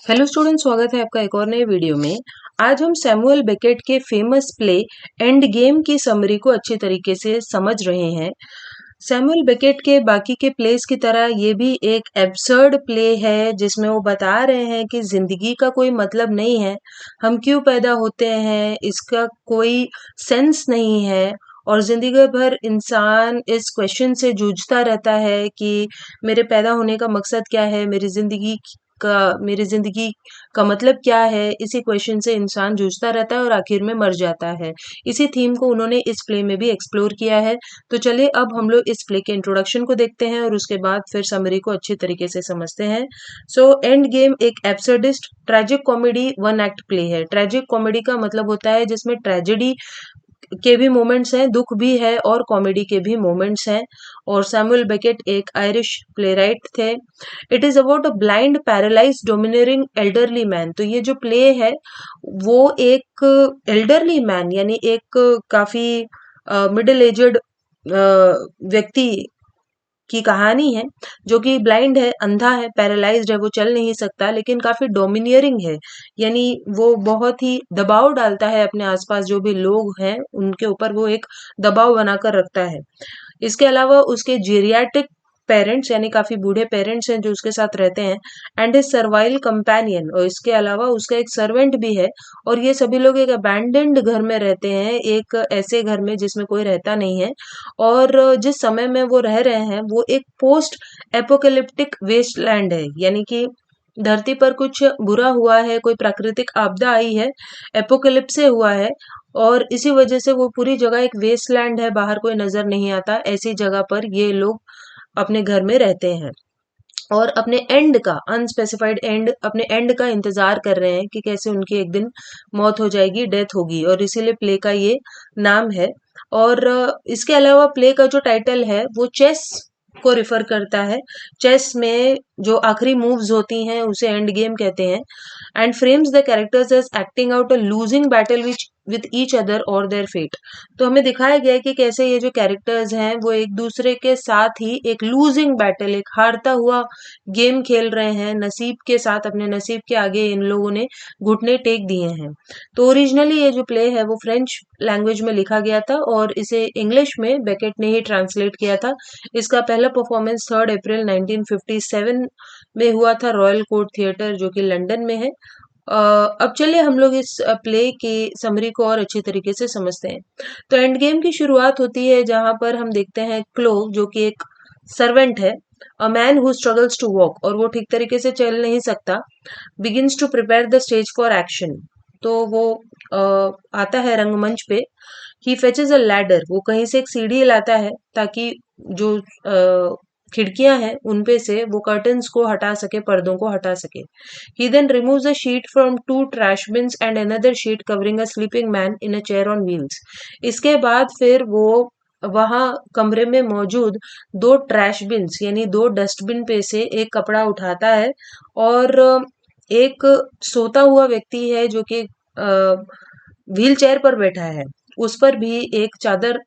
Hello student, स्वागत है आपका एक और नए वीडियो में। आज हम सैमुअल बेकेट के फेमस प्ले एंड गेम की समरी को अच्छी तरीके से समझ रहे हैं। सैमुअल बेकेट के बाकी के प्लेस की तरह ये भी एक एब्सर्ड प्ले है जिसमें वो बता रहे हैं कि जिंदगी का कोई मतलब नहीं है, हम क्यों पैदा होते हैं इसका कोई सेंस नहीं है। और जिंदगी भर इंसान इस क्वेश्चन से जूझता रहता है कि मेरे पैदा होने का मकसद क्या है, मेरी ज़िंदगी का मतलब क्या है? इसी क्वेश्चन से इंसान जूझता रहता है और आखिर में मर जाता है। इसी थीम को उन्होंने इस प्ले में भी एक्सप्लोर किया है। तो चलिए अब हम लोग इस प्ले के इंट्रोडक्शन को देखते हैं और उसके बाद फिर समरी को अच्छी तरीके से समझते हैं। सो एंड गेम एक absurdist tragic comedy one act play है। ट्रेजिक कॉमेडी का मतलब होता है जिसमें ट्रेजेडी के भी मोमेंट्स हैं, दुख भी है और कॉमेडी के भी मोमेंट्स हैं। और सैमुअल बेकेट एक आयरिश प्लेराइट थे। It is about a blind paralyse dominating elderly man. तो ये जो प्ले है वो एक एल्डरली मैन यानी एक काफी मिडिल एजड व्यक्ति की कहानी है जो कि ब्लाइंड है, अंधा है, पैरालाइज्ड है, वो चल नहीं सकता लेकिन काफी डोमिनियरिंग है। यानी वो बहुत ही दबाव डालता है अपने आसपास जो भी लोग हैं उनके ऊपर, वो एक दबाव बनाकर रखता है। इसके अलावा उसके जीरियाट्रिक पेरेंट्स यानी काफी बूढ़े पेरेंट्स हैं जो उसके साथ रहते हैं, एंड हिज सर्वाइल कंपेनियन, और इसके अलावा उसका एक सर्वेंट भी है। और ये सभी लोग एक अबैंडन्ड घर में रहते हैं, एक ऐसे घर में जिसमें कोई रहता नहीं है। और जिस समय में वो रह रहे हैं वो एक पोस्ट एपोकेलिप्टिक वेस्टलैंड है, यानी कि धरती पर कुछ बुरा हुआ है, कोई प्राकृतिक आपदा आई है, एपोकेलिप्से हुआ है, और इसी वजह से वो पूरी जगह एक वेस्टलैंड है, बाहर कोई नजर नहीं आता। ऐसी जगह पर ये लोग अपने घर में रहते हैं और अपने एंड का, अनस्पेसिफाइड एंड, अपने एंड का इंतजार कर रहे हैं कि कैसे उनकी एक दिन मौत हो जाएगी, डेथ होगी, और इसीलिए प्ले का ये नाम है। और इसके अलावा प्ले का जो टाइटल है वो चेस को रिफर करता है। चेस में जो आखिरी मूव्स होती हैं उसे एंड गेम कहते हैं, and frames the characters as acting out a losing battle with each other और देयर फेट। तो हमें दिखाया गया है कि कैसे ये जो कैरेक्टर्स हैं वो एक दूसरे के साथ ही एक लूजिंग बैटल, एक हारता हुआ गेम खेल रहे हैं, नसीब के साथ, अपने नसीब के आगे इन लोगों ने घुटने टेक दिए हैं। तो ओरिजिनली ये जो प्ले है वो फ्रेंच लैंग्वेज में लिखा गया था और इसे इंग्लिश में बेकेट ने ही ट्रांसलेट किया था। इसका पहला परफॉर्मेंस 3 अप्रैल 1957 में हुआ था, रॉयल कोर्ट थिएटर जो कि लंदन में है। अब चलिए हम लोग इस प्ले की समरी को और अच्छी तरीके से समझते हैं। तो एंड गेम की शुरुआत होती है जहां पर हम देखते हैं क्लोव जो कि एक सर्वेंट है, a man who struggles to walk, और वो ठीक तरीके से चल नहीं सकता, begins to prepare the stage for action. तो वो आता है रंगमंच पे। ही फेचेस अ लैडर, वो कहीं से एक सीढ़ी लाता है ताकि जो खिड़कियां हैं उनपे से वो कर्टन्स को हटा सके, पर्दों को हटा सके। He then removes a sheet from 2 trash bins and another sheet covering a sleeping man in a chair on wheels. इसके बाद फिर वो वहां कमरे में मौजूद 2 ट्रैश बिन्स यानी 2 डस्टबिन पे से एक कपड़ा उठाता है, और एक सोता हुआ व्यक्ति है जो कि व्हील चेयर पर बैठा है, उस पर भी एक चादर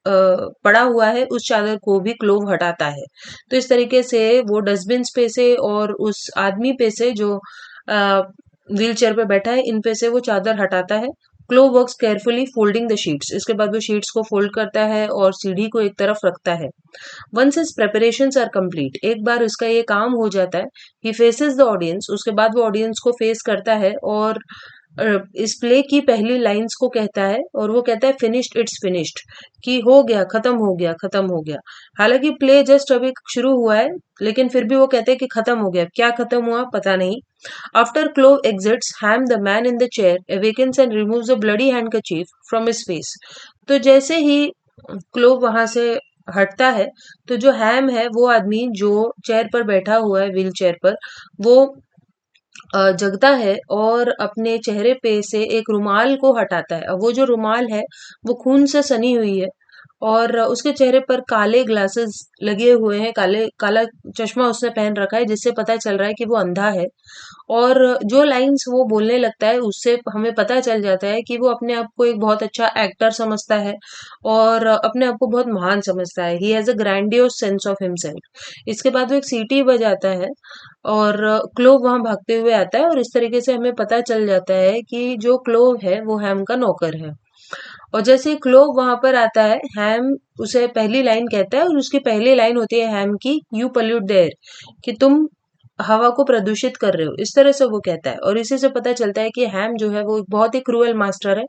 पड़ा हुआ है, उस चादर को भी क्लोव हटाता है। तो इस तरीके से वो डस्टबिन पे से और उस आदमी पे से जो व्हील चेयर पे बैठा है इन पे से वो चादर हटाता है। Clove works carefully folding the sheets, इसके बाद वो शीट्स को फोल्ड करता है और सीढ़ी को एक तरफ रखता है। Once his preparations are complete, एक बार उसका ये काम हो जाता है, ही फेसेस द ऑडियंस, उसके बाद वो ऑडियंस को फेस करता है और इस प्ले की पहली लाइंस को कहता है, और वो कहता है फिनिश्ड, इट्स फिनिश्ड, कि हो गया, खत्म हो गया, खत्म हो गया। हालांकि प्ले जस्ट अभी शुरू हुआ है लेकिन फिर भी वो कहते हैं कि खत्म हो गया। क्या खत्म हुआ पता नहीं। After clove exits, ham the man in the chair awakens and removes a bloody handkerchief from his face. तो जैसे ही क्लोव वहां से हटता है तो जो हैम है, वो आदमी जो चेयर पर बैठा हुआ है, व्हील चेयर पर, वो जगता है और अपने चेहरे पे से एक रुमाल को हटाता है। अब वो जो रुमाल है वो खून से सनी हुई है, और उसके चेहरे पर काले ग्लासेस लगे हुए हैं, काला चश्मा उसने पहन रखा है जिससे पता चल रहा है कि वो अंधा है। और जो लाइन्स वो बोलने लगता है उससे हमें पता चल जाता है कि वो अपने आप को एक बहुत अच्छा एक्टर समझता है और अपने आप को बहुत महान समझता है। He has a grandiose sense of himself. इसके बाद वो एक सीटी बजाता है और क्लोव वहां भागते हुए आता है और इस तरीके से हमें पता चल जाता है कि जो क्लोव है वो हैम का नौकर है। और जैसे ही क्लोव वहां पर आता है, हैम उसे पहली लाइन कहता है और उसकी पहली लाइन होती है हैम की, यू पोल्यूट द एयर, कि तुम हवा को प्रदूषित कर रहे हो, इस तरह से वो कहता है। और इसी से पता चलता है कि हैम जो है वो एक बहुत ही क्रूअल मास्टर है।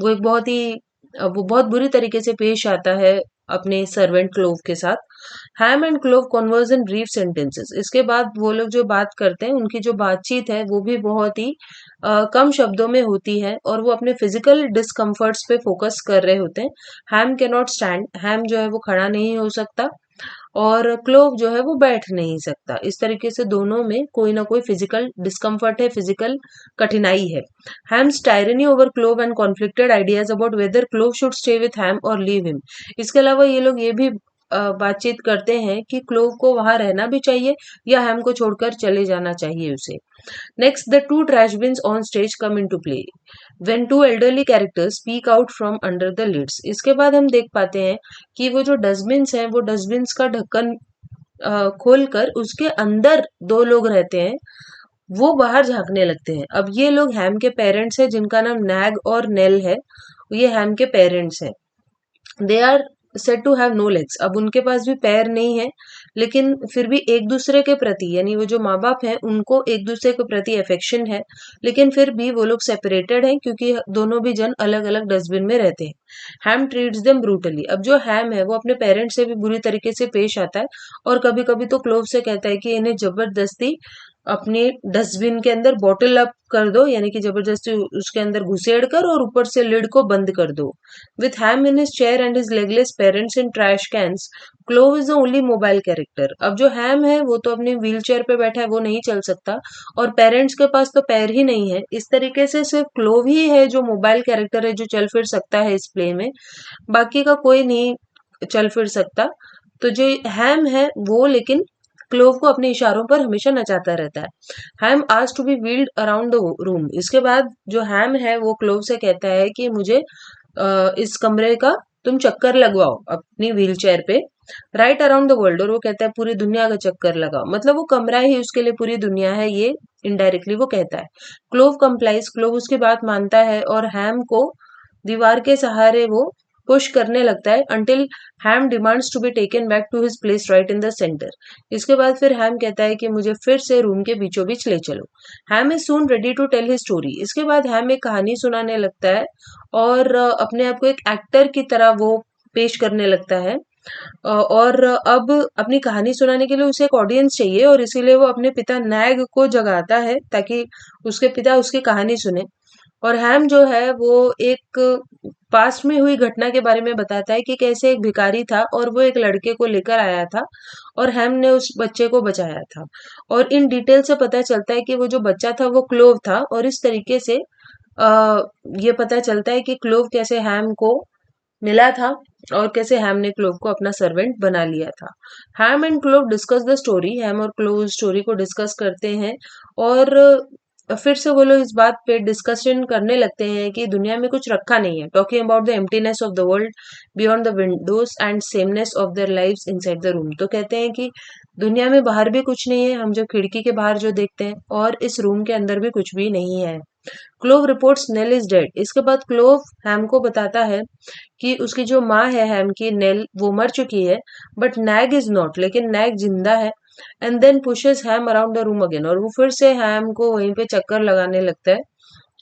वो एक बहुत ही वो बहुत बुरी तरीके से पेश आता है अपने सर्वेंट क्लोव के साथ। Hamm and Clov converse in brief sentences. इसके बाद वो लोग जो बात करते हैं उनकी जो बातचीत है वो भी बहुत ही कम शब्दों में होती है और वो अपने फिजिकल डिस्कम्फर्ट्स पे फोकस कर रहे होते हैं। हैम कैन नॉट स्टैंड, हैम जो है वो खड़ा नहीं हो सकता और क्लोव जो है वो बैठ नहीं सकता। इस तरीके से दोनों में कोई ना कोई फिजिकल डिस्कम्फर्ट है, फिजिकल कठिनाई है। Hamm's tyranny over Clov and conflicted ideas about whether Clov should stay with Hamm और लीव हिम। इसके अलावा ये लोग ये भी बातचीत करते हैं कि क्लोव को वहां रहना भी चाहिए या हैम को छोड़कर चले जाना चाहिए उसे। Next, the two trash bins on stage come into play when two elderly characters speak out from under the lids. इसके बाद हम देख पाते हैं कि वो जो डस्टबिन्स हैं वो डस्टबिन्स का ढक्कन खोलकर उसके अंदर दो लोग रहते हैं, वो बाहर झांकने लगते हैं। अब ये लोग हैम के पेरेंट्स हैं जिनका नाम नैग और नेल है। ये हैम के पेरेंट्स हैं। They are said to have no legs. अब उनके पास भी पैर नहीं है लेकिन फिर भी एक दूसरे के प्रति, यानी वो जो माँ बाप हैं उनको एक दूसरे के प्रति अफेक्शन है, लेकिन फिर भी वो लोग सेपरेटेड हैं क्योंकि दोनों भी जन अलग अलग डस्टबिन में रहते हैं। हैम ट्रीट्स देम ब्रूटली। अब जो हैम है वो अपने पेरेंट्स से भी बुरी तरीके से पेश आता है और कभी कभी तो क्लोव से कहता है कि इन्हें जबरदस्ती अपने डस्टबिन के अंदर बॉटल अप कर दो, यानी कि जबरदस्ती उसके अंदर घुसेड़ कर और ऊपर से लिड को बंद कर दो। With Ham in his chair and his legless parents in trash cans, clove is the only mobile character. अब जो हैम है वो तो अपनी व्हील चेयर पे बैठा है, वो नहीं चल सकता और पेरेंट्स के पास तो पैर ही नहीं है। इस तरीके से सिर्फ क्लोव ही है जो मोबाइल कैरेक्टर है, जो चल फिर सकता है इस प्ले में। बाकी का कोई नहीं चल फिर सकता। तो जो हैम है वो लेकिन क्लोव को अपने इशारों पर हमेशा नचाता रहता है। Hamm asked to be wheeled around the room. इसके बाद जो हैम है वो क्लोव से कहता है कि मुझे इस कमरे का तुम चक्कर लगवाओ अपनी व्हील चेयर पे, राइट अराउंड द वर्ल्ड। और वो कहता है पूरी दुनिया का चक्कर लगाओ, मतलब वो कमरा ही उसके लिए पूरी दुनिया है, ये इनडायरेक्टली वो कहता है। Clove complies. क्लोव उसकी बात मानता है और हैम को दीवार के सहारे वो पुश करने लगता है until Hamm demands to be taken back to his place right in the centre. इसके बाद फिर हैम कहता है कि मुझे फिर से रूम के बीचों बीच ले चलो। Hamm is soon ready to tell his story. इसके बाद हैम एक कहानी सुनाने लगता है और अपने आप को एक एक्टर की तरह वो पेश करने लगता है। और अब अपनी कहानी सुनाने के लिए उसे एक ऑडियंस चाहिए और इसीलिए वो अपने पिता नैग को जगाता है ताकि उसके पिता उसकी कहानी सुने। और हैम जो है वो एक पास्ट में हुई घटना के बारे में बताता है कि कैसे एक भिखारी था और वो एक लड़के को लेकर आया था और हैम ने उस बच्चे को बचाया था। और इन डिटेल से पता चलता है कि वो जो बच्चा था वो क्लोव था और इस तरीके से अ, ये पता चलता है कि क्लोव कैसे हैम को मिला था और कैसे हैम ने क्लोव को अपना सर्वेंट बना लिया था। Hamm and Clov discuss the story. Hamm और क्लोव स्टोरी को डिस्कस करते हैं और फिर से वो लोग इस बात पे डिस्कशन करने लगते हैं कि दुनिया में कुछ रखा नहीं है, talking about the emptiness of the world beyond the Windows and sameness of their lives inside the room. तो कहते हैं कि दुनिया में बाहर भी कुछ नहीं है, हम जो खिड़की के बाहर जो देखते हैं, और इस रूम के अंदर भी कुछ भी नहीं है। Clove reports nail is dead. इसके बाद क्लोव हैम को बताता है कि उसकी जो माँ है हैम की, नेल, वो मर चुकी है बट नैग इज नॉट, लेकिन नैग जिंदा है। And then pushes Hamm around the room again. और वो फिर से हैम को वहीं पे चक्कर लगाने लगता है।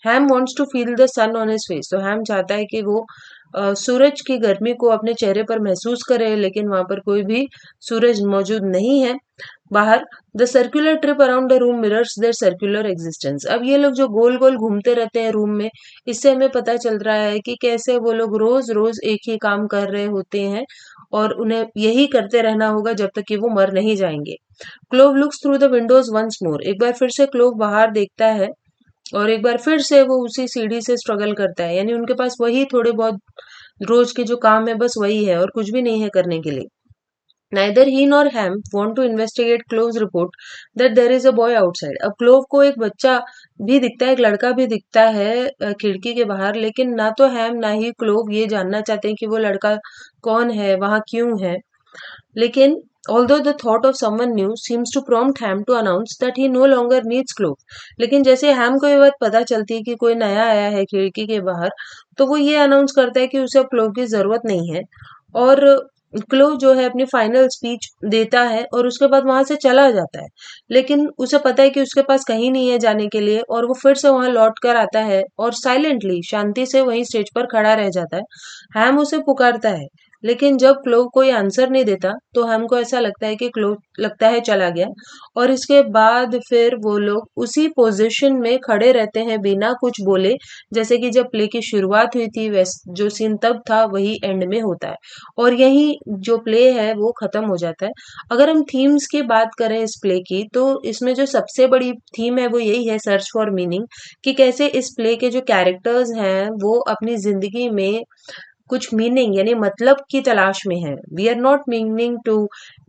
Hamm wants to feel the sun on his face. तो हैम चाहता है कि वो सूरज की गर्मी को अपने चेहरे पर महसूस करे, लेकिन वहां पर कोई भी सूरज मौजूद नहीं है बाहर। The circular trip around the room mirrors their circular existence. अब ये लोग जो गोल गोल घूमते रहते हैं रूम में, इससे हमें पता चल रहा है कि कैसे वो लोग रोज रोज एक ही काम कर रहे होते हैं और उन्हें यही करते रहना होगा जब तक कि वो मर नहीं जाएंगे। Clov looks through the windows once more. एक बार फिर से क्लोव बाहर देखता है और एक बार फिर से वो उसी सीढ़ी से स्ट्रगल करता है, यानी उनके पास वही थोड़े बहुत रोज के जो काम है बस वही है और कुछ भी नहीं है करने के लिए। Neither he nor Ham want to investigate Clove's report that there is a boy outside. अब क्लोव को एक बच्चा भी दिखता है, एक लड़का भी दिखता है खिड़की के बाहर, लेकिन ना तो हैम ना ही क्लोव ये जानना चाहते हैं कि वो लड़का कौन है, वहां क्यों है। लेकिन although the thought of someone new seems to prompt Ham to announce that he no longer needs Clove, लेकिन जैसे हैम को ये बात पता चलती है कि कोई नया आया है खिड़की के बाहर, तो वो ये अनाउंस करता है कि उसे अब क्लोव की जरूरत नहीं है। और क्लोव जो है अपनी फाइनल स्पीच देता है और उसके बाद वहां से चला जाता है। लेकिन उसे पता है कि उसके पास कहीं नहीं है जाने के लिए, और वो फिर से वहां लौट कर आता है और साइलेंटली शांति से वहीं स्टेज पर खड़ा रह जाता है। हैम उसे पुकारता है, लेकिन जब क्लोव कोई आंसर नहीं देता तो हमको ऐसा लगता है कि क्लोव लगता है चला गया। और इसके बाद फिर वो लोग उसी पोजीशन में खड़े रहते हैं बिना कुछ बोले, जैसे कि जब प्ले की शुरुआत हुई थी वैस जो सीन तब था वही एंड में होता है, और यही जो प्ले है वो खत्म हो जाता है। अगर हम थीम्स की बात करें इस प्ले की, तो इसमें जो सबसे बड़ी थीम है वो यही है, सर्च फॉर मीनिंग, कि कैसे इस प्ले के जो कैरेक्टर्स हैं वो अपनी जिंदगी में कुछ मीनिंग यानी मतलब की तलाश में है। We are not meaning to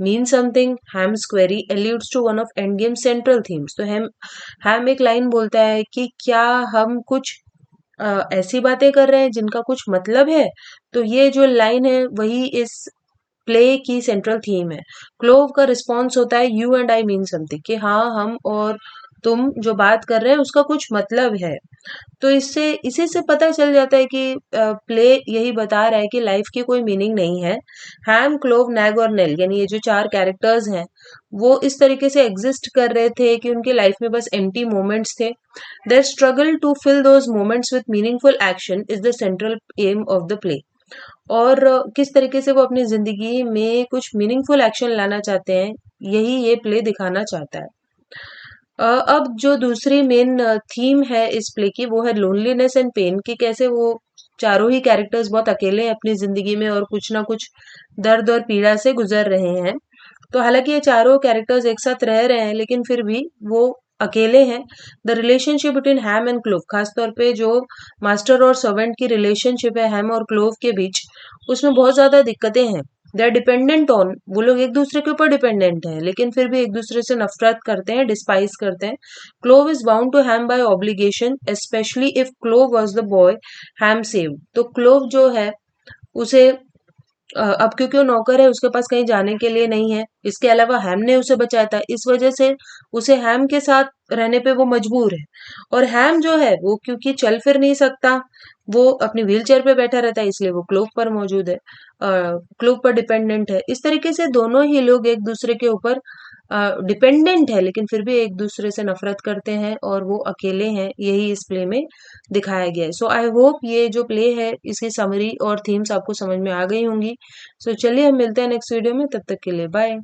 mean something, Hamm's query alludes to one of Endgame central themes. तो हैम एक लाइन बोलता है कि क्या हम कुछ ऐसी बातें कर रहे हैं जिनका कुछ मतलब है। तो ये जो लाइन है वही इस प्ले की सेंट्रल थीम है। क्लोव का रिस्पॉन्स होता है you and I mean something, कि हाँ हम और तुम जो बात कर रहे हैं उसका कुछ मतलब है। तो इससे इसी से पता चल जाता है कि प्ले यही बता रहा है कि लाइफ की कोई मीनिंग नहीं है। हैम, क्लोव, नैग और नेल यानी ये जो चार कैरेक्टर्स हैं वो इस तरीके से एग्जिस्ट कर रहे थे कि उनकी लाइफ में बस एम्प्टी मोमेंट्स थे। Their struggle to fill those moments with meaningful action is the central aim of the play. और किस तरीके से वो अपनी जिंदगी में कुछ मीनिंगफुल एक्शन लाना चाहते हैं, यही ये प्ले दिखाना चाहता है। अब जो दूसरी मेन थीम है इस प्ले की वो है लोनलीनेस एंड पेन, कि कैसे वो चारों ही कैरेक्टर्स बहुत अकेले हैं अपनी जिंदगी में और कुछ ना कुछ दर्द और पीड़ा से गुजर रहे हैं। तो हालांकि ये चारों कैरेक्टर्स एक साथ रह रहे हैं लेकिन फिर भी वो अकेले हैं। The relationship between ham and clove, खासतौर पे जो मास्टर और सर्वेंट की रिलेशनशिप है हैम और क्लोव के बीच, उसमें बहुत ज्यादा दिक्कतें हैं। दे आर डिपेंडेंट ऑन, वो लोग एक दूसरे के ऊपर डिपेंडेंट है लेकिन फिर भी एक दूसरे से नफरत करते हैं, डिस्पाइस करते हैं। Clov is bound to Hamm by obligation, especially if Clov was the boy Hamm save. तो क्लोव जो है उसे अब क्योंकि वो नौकर है उसके पास कहीं जाने के लिए नहीं है, इसके अलावा हैम ने उसे बचाया था, इस वजह से उसे हैम के साथ रहने पे वो मजबूर है। और हैम जो है वो क्योंकि चल फिर नहीं सकता, वो अपनी व्हील चेयर पे बैठा रहता है, इसलिए वो क्लोव पर मौजूद है, क्लोव पर डिपेंडेंट है। इस तरीके से दोनों ही लोग एक दूसरे के ऊपर डिपेंडेंट है लेकिन फिर भी एक दूसरे से नफरत करते हैं और वो अकेले हैं, यही इस प्ले में दिखाया गया है। सो आई होप ये जो प्ले है इसकी समरी और थीम्स आपको समझ में आ गई होंगी। सो चलिए हम मिलते हैं नेक्स्ट वीडियो में, तब तक के लिए बाय।